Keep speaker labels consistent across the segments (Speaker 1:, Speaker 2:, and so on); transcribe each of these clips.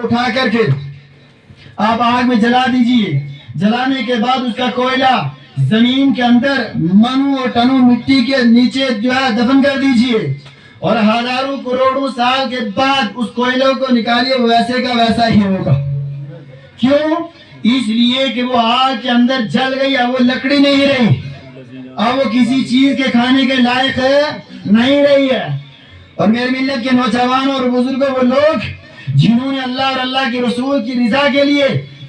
Speaker 1: اٹھا کر کے آپ آگ میں جلا دیجئے. جلانے کے بعد اس کا کوئلہ زمین کے اندر منوں اور ٹنوں مٹی کے نیچے جو ہے دفن کر دیجئے, اور ہزاروں کروڑوں سال کے بعد اس کوئلے کو نکالیے, ویسے کا ویسا ہی ہوگا. کیوں؟ اس لیے کہ وہ آگ کے اندر جل گئی, اب وہ لکڑی نہیں رہی, اب وہ کسی چیز کے کھانے کے لائق نہیں رہی ہے. اور میرے ملت کے نوجوانوں اور بزرگوں, وہ لوگ جنہوں نے اللہ اور اللہ کے رسول کی رضا کے لیے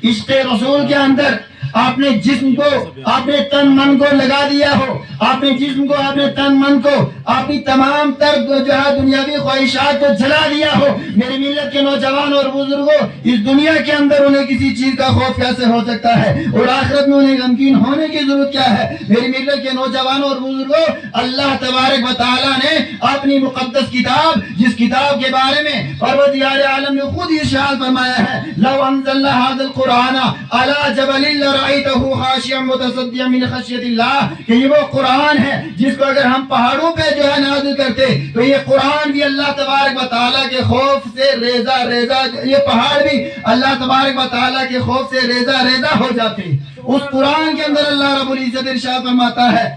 Speaker 1: عشق رسول کے اندر اپنے جسم کو, اپنے تن من کو لگا دیا ہو, اپنے جسم کو, اپنے تن من کو, اپنی تمام تر جو ہے دنیاوی خواہشات کو جلا دیا ہو, میرے ملت کے نوجوان اور بزرگوں, اس دنیا کے اندر انہیں کسی چیز کا خوف کیسے ہو سکتا ہے, اور آخرت میں انہیں غمگین ہونے کی ضرورت کیا ہے؟ میری ملت کے نوجوانوں اور بزرگوں, اللہ تبارک و تعالیٰ نے اپنی مقدس کتاب, جس کتاب کے بارے میں پروردگار عالم نے خود ارشاد فرمایا ہے, لو انزلنا هذا القرآن على جبل رأيته خاشعا متصدعا من خشية الله, کہ یہ وہ قرآن ہے جس کو اگر ہم پہاڑوں پہ جو ہے نازل کرتے تو یہ قرآن بھی اللہ تبارک و تعالیٰ کے خوف سے ریزہ ریزہ, یہ پہاڑ بھی اللہ تبارک و تعالیٰ کے خوف سے ریزہ ریزہ ہو جاتے. اس قرآن کے اندر اللہ رب العزت ارشاد فرماتا ہے,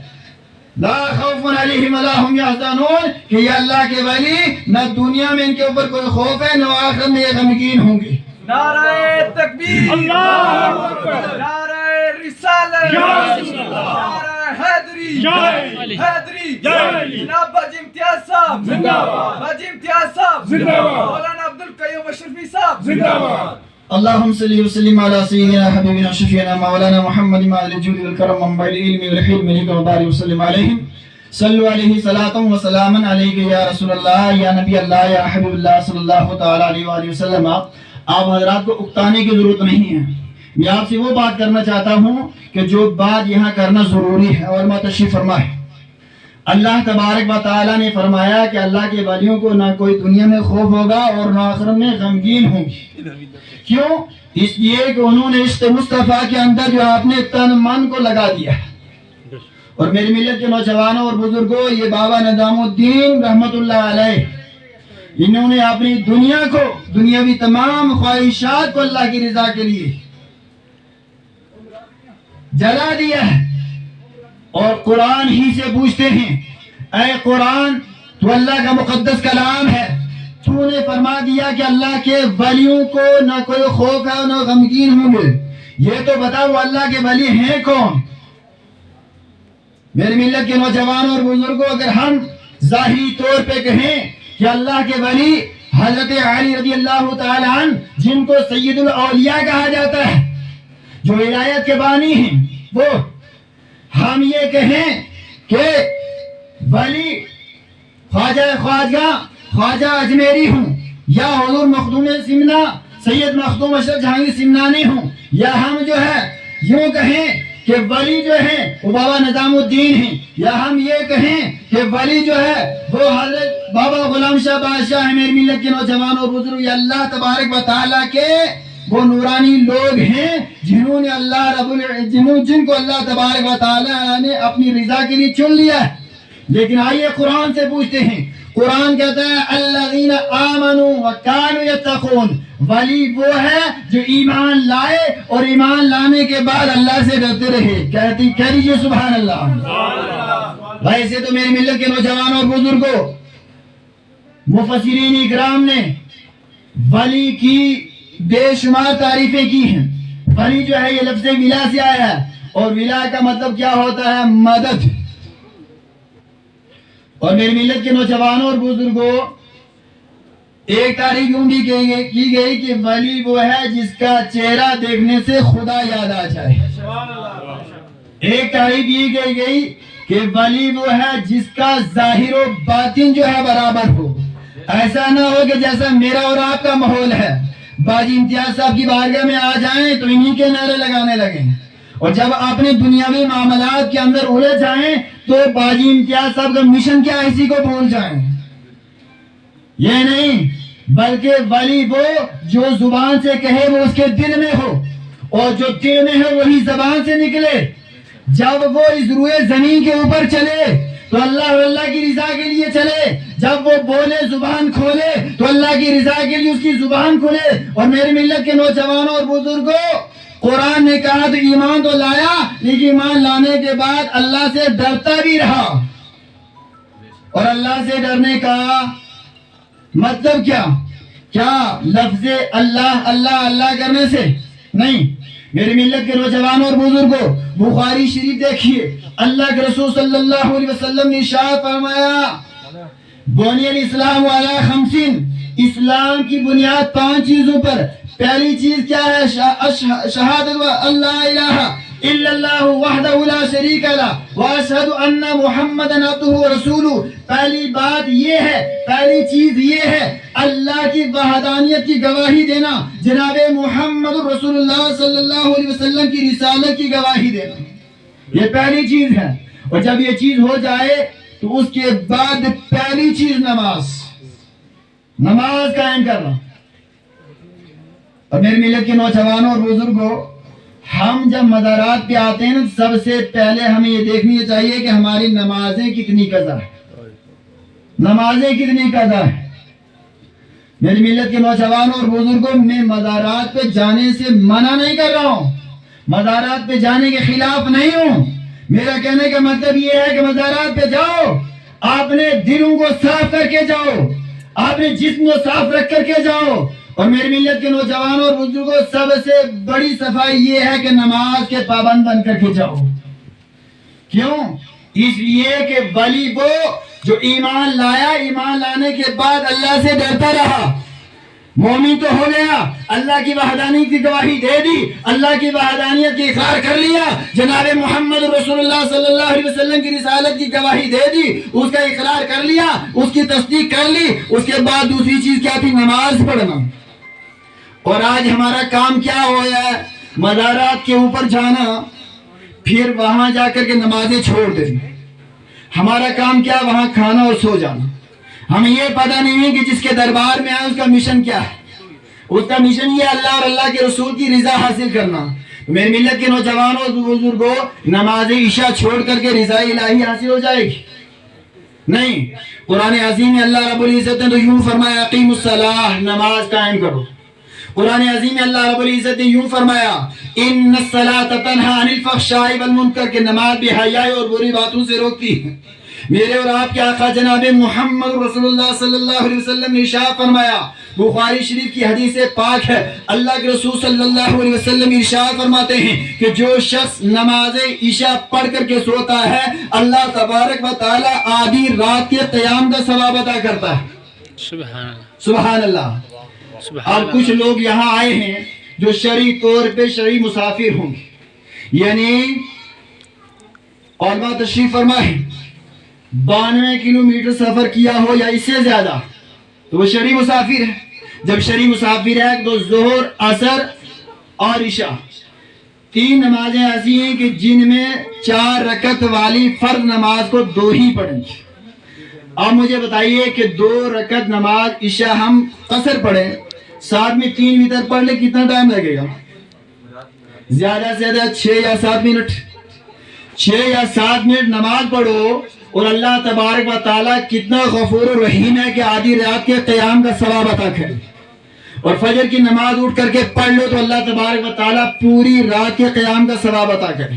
Speaker 1: لا خوف علیہم ولا هم يحزنون, کہ یہ اللہ کے ولی نہ دنیا میں ان کے اوپر کوئی خوف ہے, نہ آخرت میں یہ غمگین ہوں گے.
Speaker 2: نعرہ تکبیر, اللہ اکبر, نعرہ رسالت, نعرہ حیدری, حیدری, جناب باجی امتیاز صاحب زندہ باد, باجی امتیاز صاحب زندہ باد, مولانا عبدالقیوم اشرفی صاحب زندہ باد.
Speaker 1: اللهم صل وسلم على سيدنا حبيبنا شفيعنا مولانا محمد وعلى الجود والكرم منبع العلم والحلم منك وبارك وسلم عليهم. صلوا عليه صلاة وسلاما عليك يا رسول الله يا نبي الله يا حبيب الله صلی اللہ تعالی علیہ وآلہ وسلم. آپ حضرات کو اکتانے کی ضرورت نہیں ہے, میں آپ سے وہ بات کرنا چاہتا ہوں کہ جو بات یہاں کرنا ضروری ہے. اور تشریف فرمائے, اللہ تبارک و تعالیٰ نے فرمایا کہ اللہ کے ولیوں کو نہ کوئی دنیا میں خوف ہوگا اور نہ آخرت میں غمگین ہوں گی. کیوں؟ اس لیے کہ انہوں نے عشق مصطفیٰ کے اندر جو اپنے تن من کو لگا دیا. اور میری ملت کے نوجوانوں اور بزرگوں, یہ بابا نظام الدین رحمت اللہ علیہ, انہوں نے اپنی دنیا کو, دنیاوی تمام خواہشات کو اللہ کی رضا کے لیے جلا دیا ہے, اور قرآن ہی سے پوچھتے ہیں, اے قرآن تو اللہ کا مقدس کلام ہے, تو نے فرما دیا کہ اللہ کے ولیوں کو نہ کوئی خوف ہے نہ غمگین ہوں گے, یہ تو بتا وہ اللہ کے ولی ہیں کون؟ میری ملت کے نوجوانوں اور بزرگوں, اگر ہم ظاہری طور پہ کہیں کہ اللہ کے ولی حضرت علی رضی اللہ تعالی عنہ, جن کو سید الاولیاء کہا جاتا ہے, جو ولایت کے بانی ہیں, وہ ہم یہ کہیں کہ ولی خواجہ اجمیری ہوں, یا حضور مخدوم سمنا سید مخدوم اشرف جہانگیر سمنانی ہوں, یا ہم جو ہے یوں کہیں کہ ولی جو ہیں وہ بابا نظام الدین ہیں, یا ہم یہ کہیں کہ ولی جو ہے وہ حضرت بابا غلام شاہ بادشاہ ہیں. میری ملت کے نوجوان اور بزرگ, یہ اللہ تبارک و تعالیٰ کے وہ نورانی لوگ ہیں جنہوں نے جن کو اللہ تبارک و تعالیٰ نے اپنی رضا کے لیے چن لیا ہے. لیکن آئیے قرآن سے پوچھتے ہیں, قرآن کہتا ہے الذین آمنوا وکانوا یتقون, ولی وہ ہے جو ایمان لائے اور ایمان لانے کے بعد اللہ سے ڈرتے رہے. کہہ دیجیے سبحان اللہ. ویسے تو میری ملت کے نوجوانوں اور بزرگوں, مفسرین اکرام نے ولی کی بے شمار تعریفیں کی ہیں. ولی جو ہے یہ لفظ ولا سے آیا ہے, اور ولا کا مطلب کیا ہوتا ہے؟ مدد. اور میری ملت کے نوجوانوں اور بزرگوں, ایک تعریف یوں بھی کی گئی کہ ولی وہ ہے جس کا چہرہ دیکھنے سے خدا یاد آ جائے. ایک تعریف یہ گئی کہ ولی وہ ہے جس کا ظاہر و باطن جو ہے برابر ہو. ایسا نہ ہو کہ جیسا میرا اور آپ کا ماحول ہے, باجی امتیاز صاحب کی بارگاہ میں آ جائیں تو انہی کے نعرے لگانے لگیں, اور جب اپنے دنیاوی معاملات کے اندر الجھ جائیں تو باجی امتیاز صاحب کا مشن کیا ہے اسی کو بھول جائیں. یہ نہیں, بلکہ ولی وہ جو زبان سے کہے وہ اس کے دل میں ہو, اور جو دل میں ہے وہی زبان سے نکلے. جب وہ اس روئے زمین کے اوپر چلے تو اللہ اور اللہ کی رضا کے لیے چلے، جب وہ بولے زبان کھولے تو اللہ کی رضا کے لیے اس کی زبان کھولے۔ اور میری ملت کے نوجوانوں اور بزرگوں، قرآن نے کہا تو ایمان تو لایا، لیکن ایمان لانے کے بعد اللہ سے ڈرتا بھی رہا۔ اور اللہ سے ڈرنے کا مطلب کیا؟ کیا لفظ اللہ اللہ اللہ کرنے سے نہیں۔ میری ملت کے نوجوانوں اور بزرگوں، بخاری شریف دیکھیے، اللہ کے رسول صلی اللہ علیہ وسلم نے ارشاد فرمایا، بنی الاسلام علی 50، اسلام کی بنیاد 5 چیزوں پر۔ پہلی چیز کیا ہے؟ شہادت اللہ الہ الا اللہ وحدہ لا شریک لہ واشہد ان محمدا عبدہ ورسولہ۔ پہلی بات یہ ہے، پہلی چیز یہ ہے اللہ کی وحدانیت کی گواہی دینا، جناب محمد رسول اللہ صلی اللہ علیہ وسلم کی رسالت کی گواہی دینا، یہ پہلی چیز ہے۔ اور جب یہ چیز ہو جائے تو اس کے بعد پہلی چیز نماز قائم کرنا۔ اور میری ملت کے نوجوانوں اور بزرگوں، ہم جب مزارات پہ آتے ہیں سب سے پہلے ہمیں یہ دیکھنی چاہیے کہ ہماری نمازیں کتنی قضا ہے، نمازیں کتنی قضا ہے۔ میری ملت کے نوجوانوں اور بزرگوں، میں مزارات پہ جانے سے منع نہیں کر رہا ہوں، مزارات پہ جانے کے خلاف نہیں ہوں۔ میرا کہنے کا مطلب یہ ہے کہ مزارات پہ جاؤ، اپنے دلوں کو صاف کر کے جاؤ، اپنے جسم کو صاف رکھ کر کے جاؤ۔ اور میری ملت کے نوجوانوں اور بزرگوں، سب سے بڑی صفائی یہ ہے کہ نماز کے پابند بن کر کے جاؤ۔ کیوں؟ اس لیے کہ ولی وہ جو ایمان لایا، ایمان لانے کے بعد اللہ سے ڈرتا رہا، مومن تو ہو گیا، اللہ کی وحدانیت کی گواہی دے دی، اللہ کی وحدانیت کی اقرار کر لیا، جناب محمد رسول اللہ صلی اللہ علیہ وسلم کی رسالت کی گواہی دے دی، اس کا اقرار کر لیا، اس کی تصدیق کر لی۔ اس کے بعد دوسری چیز کیا تھی؟ نماز پڑھنا۔ اور آج ہمارا کام کیا ہو گیا ہے؟ مزارات کے اوپر جانا، پھر وہاں جا کر کے نمازیں چھوڑ دیں۔ ہمارا کام کیا؟ وہاں کھانا اور سو جانا۔ ہمیں یہ پتہ نہیں ہے کہ جس کے دربار میں آئے اس کا مشن کیا ہے۔ اس کا مشن یہ اللہ اور اللہ کے رسول کی رضا حاصل کرنا۔ میری ملت کے نوجوانوں اور بزرگوں، نماز عشاء چھوڑ کر کے رضا الہی حاصل ہو جائے گی؟ نہیں۔ قرآن عظیم میں اللہ رب العزت نے تو یوں فرمایا، اقیم الصلاۃ، نماز قائم کرو۔ قرآن عظیم میں اللہ رب العزت نے یوں فرمایا، ان الصلاۃ تنہی عن الفحشاء والمنکر، کہ نماز بے حیائی اور بری باتوں سے روکتی ہے۔ میرے اور آپ کے آقا جناب محمد رسول اللہ صلی اللہ علیہ وسلم نے ارشاد فرمایا، بخاری شریف کی حدیث پاک ہے، اللہ کے رسول صلی اللہ علیہ وسلم ارشاد فرماتے ہیں کہ جو شخص نماز عشاء پڑھ کر کے سوتا ہے، اللہ تبارک و تعالی آدھی رات کے قیام کا ثواب عطا کرتا ہے۔
Speaker 3: سبحان اللہ،
Speaker 1: سبحان اللہ۔ اور کچھ لوگ یہاں آئے ہیں جو شرعی طور پہ شرعی مسافر ہوں گے، یعنی علماء تشریف فرمائے 92 کلومیٹر سفر کیا ہو یا اس سے زیادہ تو وہ شرعی مسافر ہے۔ جب شرعی مسافر ہے تو ظہر، عصر اور عشاء 3 نمازیں ایسی ہیں کہ جن میں 4 رکعت والی فرض نماز کو 2 ہی پڑھیں گے۔ اب مجھے بتائیے کہ 2 رکعت نماز عشاء ہم قصر پڑھیں، ساتھ میں 3 وتر پڑھ لیں، کتنا ٹائم لگے گا؟ زیادہ سے زیادہ 6 یا 7 منٹ۔ 6 یا 7 منٹ نماز پڑھو اور اللہ تبارک و تعالیٰ کتنا غفور و رحیم ہے کہ آدھی رات کے قیام کا ثواب عطا کرے۔ اور فجر کی نماز اٹھ کر کے پڑھ لو تو اللہ تبارک و تعالیٰ پوری رات کے قیام کا ثواب عطا کرے۔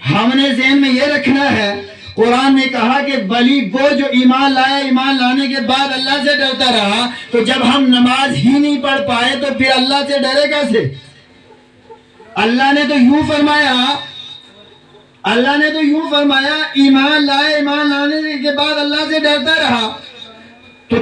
Speaker 1: ہم نے ذہن میں یہ رکھنا ہے، قرآن نے کہا کہ ولی وہ جو ایمان لایا، ایمان لانے کے بعد اللہ سے ڈرتا رہا، تو جب ہم نماز ہی نہیں پڑھ پائے تو پھر اللہ سے ڈرے کیسے؟ اللہ نے تو یوں فرمایا ایمان لائے، ایمان لانے کے بعد اللہ سے ڈرتا رہا۔ تو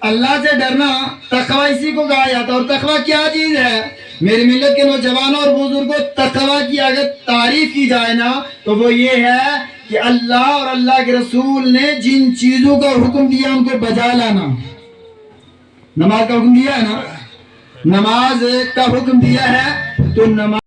Speaker 1: اللہ سے ڈرنا تقوی اسی کو کہا جاتا ہے۔ اور تقوی کیا چیز ہے؟ میری ملت کے نوجوانوں اور بزرگوں، تقوی کی اگر تعریف کی جائے نا تو وہ یہ ہے کہ اللہ اور اللہ کے رسول نے جن چیزوں کا حکم دیا ان کو بجا لانا۔ نماز کا حکم دیا ہے نا، نماز کا حکم دیا ہے تو نماز